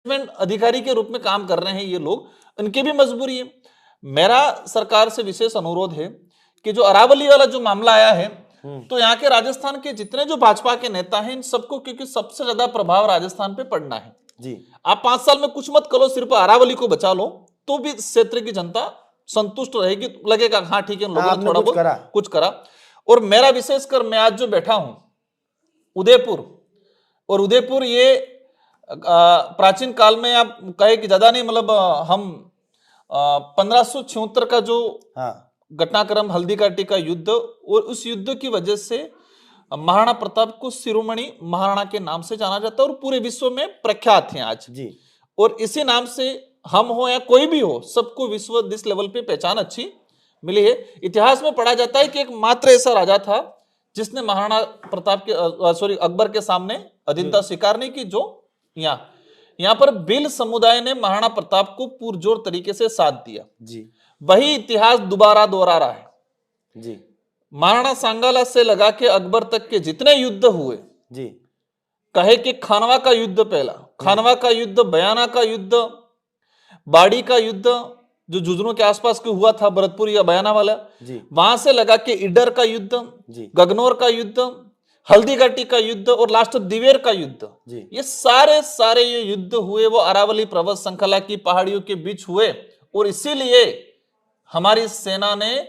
अधिकारी के रूप में काम कर रहे हैं ये लोग, उनकी भी मजबूरी है। मेरा सरकार से विशेष अनुरोध है कि जो अरावली वाला जो मामला आया है, तो यहाँ के राजस्थान के जितने जो भाजपा के नेता हैं इन सबको, क्योंकि सबसे ज्यादा प्रभाव राजस्थान पे पड़ना है जी। आप 5 साल में कुछ मत करो, सिर्फ अरावली को बचा लो, तो भी क्षेत्र की जनता संतुष्ट रहेगी, लगेगा हाँ ठीक है लोगों ने थोड़ा बहुत कुछ करा। और मेरा विशेषकर मैं आज जो बैठा हूं उदयपुर, और उदयपुर ये प्राचीन काल में आप कहे कि ज्यादा नहीं, मतलब हम 1576 का जो घटनाक्रम हल्दी घाटी का युद्ध, और उस युद्ध की वजह से महाराणा प्रताप को शिरोमणि महाराणा के नाम से जाना जाता है और पूरे विश्व में प्रख्यात हैं आज जी। और इसी नाम से हम हो या कोई भी हो, सबको विश्व दिस लेवल पे पहचान अच्छी मिली है। इतिहास में पढ़ा जाता है कि एक मात्र ऐसा राजा था जिसने महाराणा प्रताप के अकबर के सामने अधीनता स्वीकार नहीं की, जो यहाँ पर भील समुदाय ने महाराणा प्रताप को पुरजोर तरीके से साथ दिया जी। वही इतिहास दोबारा दोहरा रहा है जी। महाराणा सांगाला से लगा के अकबर तक के जितने युद्ध हुए जी, कहे कि खानवा का युद्ध पहला, खानवा का युद्ध, बयाना का युद्ध, बाड़ी का युद्ध जो झुंझुनू के आसपास के हुआ था, भरतपुर या बयाना वाला जी, वहां से लगा के इडर का युद्ध जी, गगनौर का युद्ध, हल्दी घाटी का युद्ध और लास्ट दिवेर का युद्ध जी। ये सारे ये युद्ध हुए वो अरावली पर्वत श्रृंखला की पहाड़ियों के बीच हुए। और इसीलिए हमारी सेना ने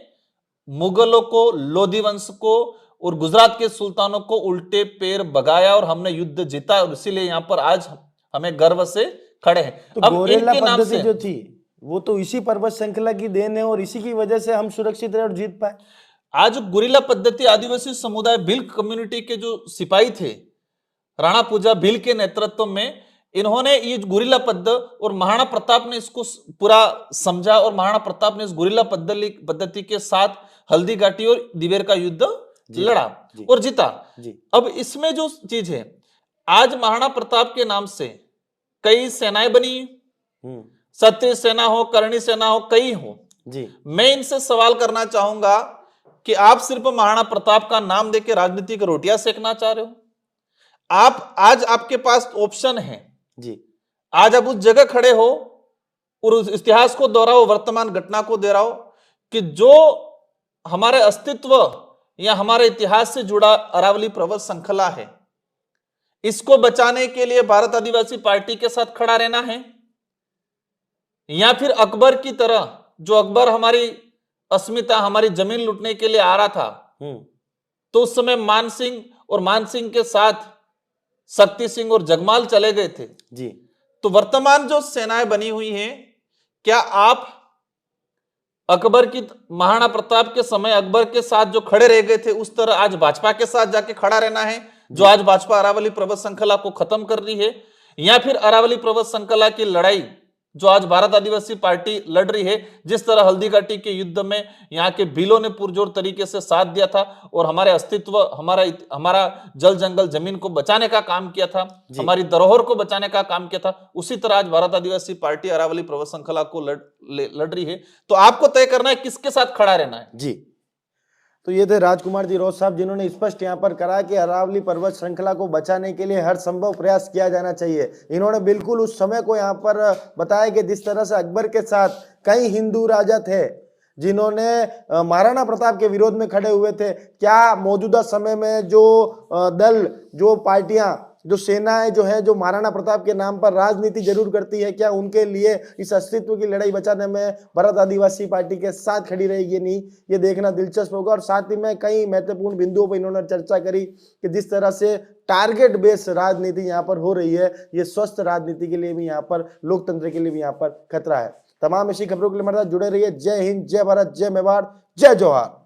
मुगलों को, लोधी वंश को और गुजरात के सुल्तानों को उल्टे पैर भगाया और हमने युद्ध जीता, और इसीलिए यहाँ पर आज हमें गर्व से खड़े हैं। तो अब इनके नाम से जो थी वो तो इसी पर्वत श्रृंखला की देन है और इसी की वजह से हम सुरक्षित रहे और जीत पाए। आज गुरिल्ला पद्धति आदिवासी समुदाय भील कम्युनिटी के जो सिपाही थे, राणा पूजा भील के नेतृत्व में, इन्होंने ये गुरिल्ला पद्धति, और महाराणा प्रताप ने इसको पूरा समझा और महाराणा प्रताप ने इस गुरिल्ला पद्धति के साथ हल्दी घाटी और दिवेर का युद्ध लड़ा और जीता। अब इसमें जो चीज है, आज महाराणा प्रताप के नाम से कई सेनाएं बनी, सत्य सेना हो, करणी सेना हो, कई हो जी। मैं इनसे सवाल करना चाहूंगा कि आप सिर्फ महाराणा प्रताप का नाम देके राजनीति की रोटियां सेकना चाह रहे हो? आप आज आपके पास ऑप्शन है जी, आज आप उस जगह खड़े हो और उस इतिहास को दोहराओ, वर्तमान घटना को दोहराओ कि जो हमारे अस्तित्व या हमारे इतिहास से जुड़ा अरावली पर्वत श्रृंखला है, इसको बचाने के लिए भारत आदिवासी पार्टी के साथ खड़ा रहना है, या फिर अकबर की तरह, जो अकबर हमारी अस्मिता, हमारी जमीन लूटने के लिए आ रहा था, तो उस समय मान सिंह और मान सिंह के साथ शक्ति सिंह और जगमाल चले गए थे जी। तो वर्तमान जो सेनाएं बनी हुई हैं, क्या आप अकबर की, महाराणा प्रताप के समय अकबर के साथ जो खड़े रह गए थे, उस तरह आज भाजपा के साथ जाके खड़ा रहना है, जो आज भाजपा अरावली पर्वत श्रृंखला को खत्म कर रही है, या फिर अरावली पर्वत श्रृंखला की लड़ाई जो आज भारत आदिवासी पार्टी लड़ रही है, जिस तरह हल्दी घाटी के युद्ध में यहाँ के भीलों ने पुरजोर तरीके से साथ दिया था और हमारे अस्तित्व, हमारा जल जंगल जमीन को बचाने का काम किया था, हमारी धरोहर को बचाने का काम किया था, उसी तरह आज भारत आदिवासी पार्टी अरावली पर्वत श्रृंखला को लड़ रही है। तो आपको तय करना है किसके साथ खड़ा रहना है जी। तो ये थे राजकुमार जी रोज साहब, जिन्होंने स्पष्ट यहाँ पर कहा कि अरावली पर्वत श्रृंखला को बचाने के लिए हर संभव प्रयास किया जाना चाहिए। इन्होंने बिल्कुल उस समय को यहाँ पर बताया कि जिस तरह से अकबर के साथ कई हिंदू राजा थे जिन्होंने महाराणा प्रताप के विरोध में खड़े हुए थे, क्या मौजूदा समय में जो दल, जो पार्टियां, जो सेनाएं जो है, जो महाराणा प्रताप के नाम पर राजनीति जरूर करती है, क्या उनके लिए इस अस्तित्व की लड़ाई बचाने में भारत आदिवासी पार्टी के साथ खड़ी रहेगी नहीं, ये देखना दिलचस्प होगा। और साथ ही में कई महत्वपूर्ण बिंदुओं पर इन्होंने चर्चा करी कि जिस तरह से टारगेट बेस्ड राजनीति यहाँ पर हो रही है, ये स्वस्थ राजनीति के लिए भी यहाँ पर, लोकतंत्र के लिए भी यहाँ पर खतरा है। तमाम ऐसी खबरों के लिए हमारे साथ जुड़े रहिए। जय हिंद, जय भारत, जय मेवाड़, जय जवाहर।